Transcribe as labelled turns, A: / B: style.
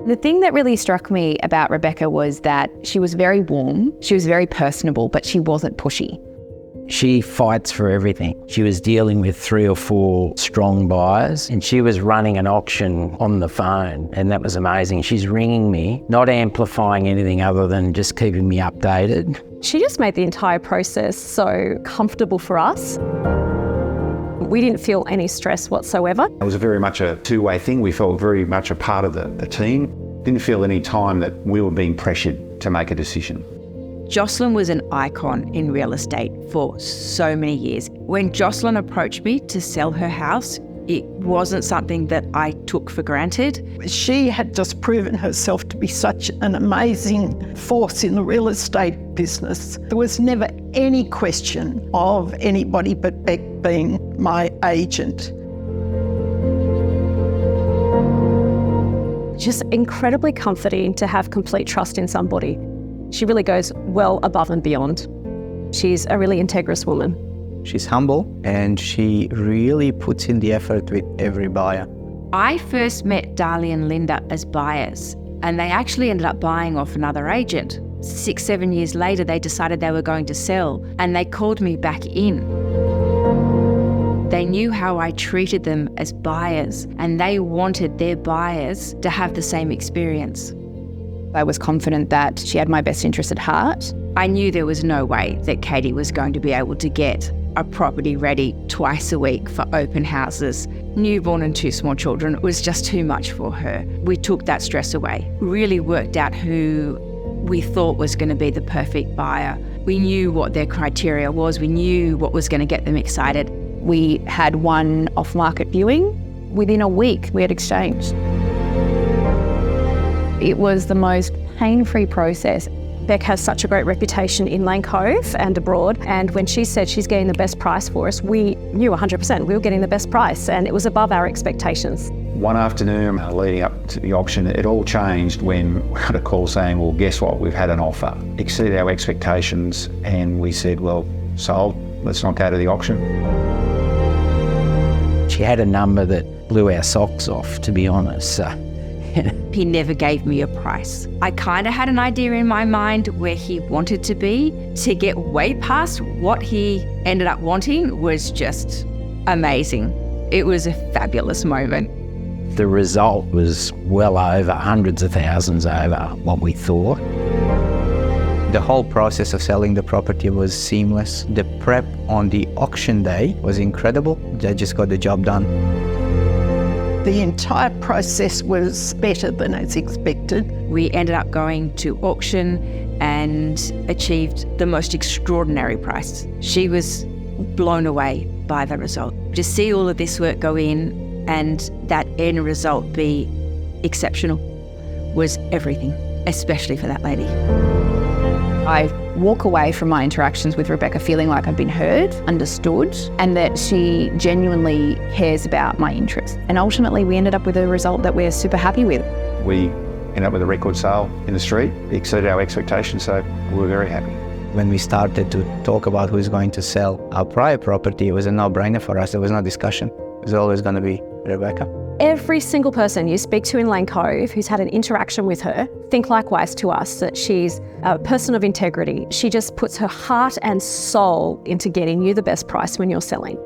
A: The thing that really struck me about Rebecca was that she was very warm, she was very personable, but she wasn't pushy.
B: She fights for everything. She was dealing with 3 or 4 strong buyers and she was running an auction on the phone, and that was amazing. She's ringing me, not amplifying anything other than just keeping me updated.
C: She just made the entire process so comfortable for us. We didn't feel any stress whatsoever.
D: It was very much a two-way thing. We felt very much a part of the team. Didn't feel any time that we were being pressured to make a decision.
E: Jocelyn was an icon in real estate for so many years. When Jocelyn approached me to sell her house, it wasn't something that I took for granted.
F: She had just proven herself to be such an amazing force in the real estate business. There was never any question of anybody but Beck being my agent.
C: Just incredibly comforting to have complete trust in somebody. She really goes well above and beyond. She's a really integrous woman.
G: She's humble and she really puts in the effort with every buyer.
E: I first met Darlie and Linda as buyers, and they actually ended up buying off another agent. 6-7 years later, they decided they were going to sell, and they called me back in. They knew how I treated them as buyers, and they wanted their buyers to have the same experience.
A: I was confident that she had my best interest at heart.
E: I knew there was no way that Katie was going to be able to get a property ready twice a week for open houses. Newborn and 2 small children, it was just too much for her. We took that stress away, really worked out who we thought was going to be the perfect buyer. We knew what their criteria was, we knew what was going to get them excited.
A: We had one off-market viewing. Within a week, we had exchanged. It was the most pain-free process.
C: Beck has such a great reputation in Lane Cove and abroad, and when she said she's getting the best price for us, we knew 100% we were getting the best price, and it was above our expectations.
D: One afternoon leading up to the auction, it all changed when we got a call saying, well, guess what, we've had an offer. Exceeded our expectations, and we said, well, sold, let's not go to the auction.
B: She had a number that blew our socks off, to be honest.
E: He never gave me a price. I kind of had an idea in my mind where he wanted to be. To get way past what he ended up wanting was just amazing. It was a fabulous moment.
B: The result was well over, hundreds of thousands over what we thought.
G: The whole process of selling the property was seamless. The prep on the auction day was incredible. They just got the job done.
F: The entire process was better than as expected.
E: We ended up going to auction and achieved the most extraordinary price. She was blown away by the result. To see all of this work go in and that end result be exceptional was everything, especially for that lady.
A: I walk away from my interactions with Rebecca feeling like I've been heard, understood, and that she genuinely cares about my interests. And ultimately, we ended up with a result that we're super happy with.
D: We ended up with a record sale in the street. It exceeded our expectations, so we were very happy.
G: When we started to talk about who's going to sell our prior property, it was a no-brainer for us. There was no discussion. It was always going to be Rebecca.
C: Every single person you speak to in Lane Cove who's had an interaction with her, think likewise to us, that she's a person of integrity. She just puts her heart and soul into getting you the best price when you're selling.